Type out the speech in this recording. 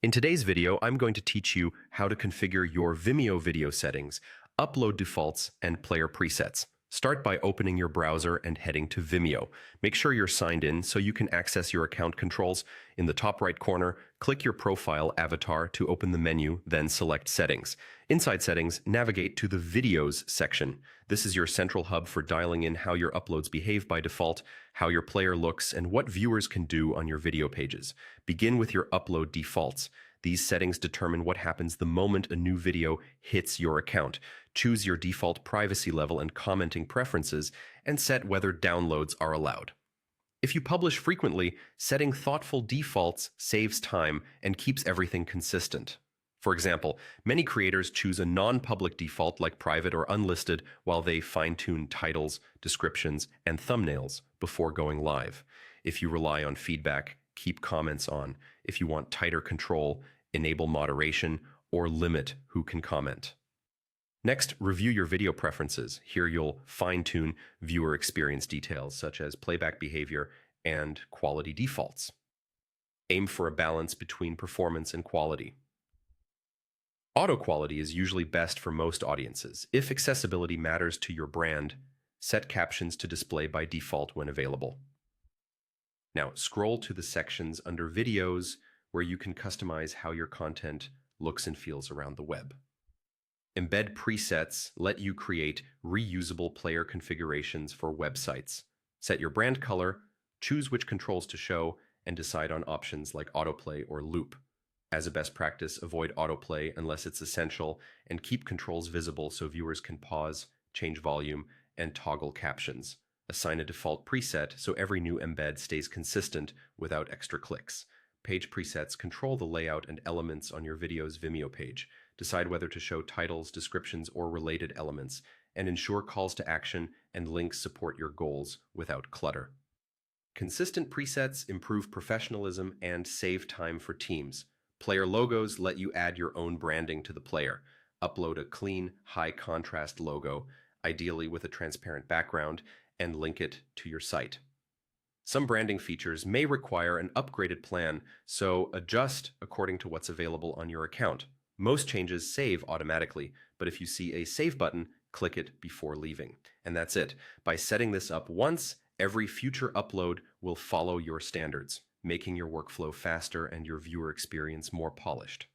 In today's video, I'm going to teach you how to configure your Vimeo video settings, upload defaults, and player presets. Start by opening your browser and heading to Vimeo. Make sure you're signed in so you can access your account controls. In the top right corner, click your profile avatar to open the menu, then select Settings. Inside Settings, navigate to the Videos section. This is your central hub for dialing in how your uploads behave by default, how your player looks, and what viewers can do on your video pages. Begin with your upload defaults. These settings determine what happens the moment a new video hits your account. Choose your default privacy level and commenting preferences, and set whether downloads are allowed. If you publish frequently, setting thoughtful defaults saves time and keeps everything consistent. For example, many creators choose a non-public default like private or unlisted while they fine-tune titles, descriptions, and thumbnails before going live. If you rely on feedback, keep comments on. If you want tighter control, enable moderation, or limit who can comment. Next, review your video preferences. Here you'll fine-tune viewer experience details such as playback behavior and quality defaults. Aim for a balance between performance and quality. Auto quality is usually best for most audiences. If accessibility matters to your brand, set captions to display by default when available. Now, scroll to the sections under Videos where you can customize how your content looks and feels around the web. Embed presets let you create reusable player configurations for websites. Set your brand color, choose which controls to show, and decide on options like autoplay or loop. As a best practice, avoid autoplay unless it's essential, and keep controls visible so viewers can pause, change volume, and toggle captions. Assign a default preset so every new embed stays consistent without extra clicks. Page presets control the layout and elements on your video's Vimeo page. Decide whether to show titles, descriptions, or related elements, and ensure calls to action and links support your goals without clutter. Consistent presets improve professionalism and save time for teams. Player logos let you add your own branding to the player. Upload a clean, high-contrast logo, ideally with a transparent background, and link it to your site. Some branding features may require an upgraded plan, so adjust according to what's available on your account. Most changes save automatically, but if you see a Save button, click it before leaving. And that's it. By setting this up once, every future upload will follow your standards, making your workflow faster and your viewer experience more polished.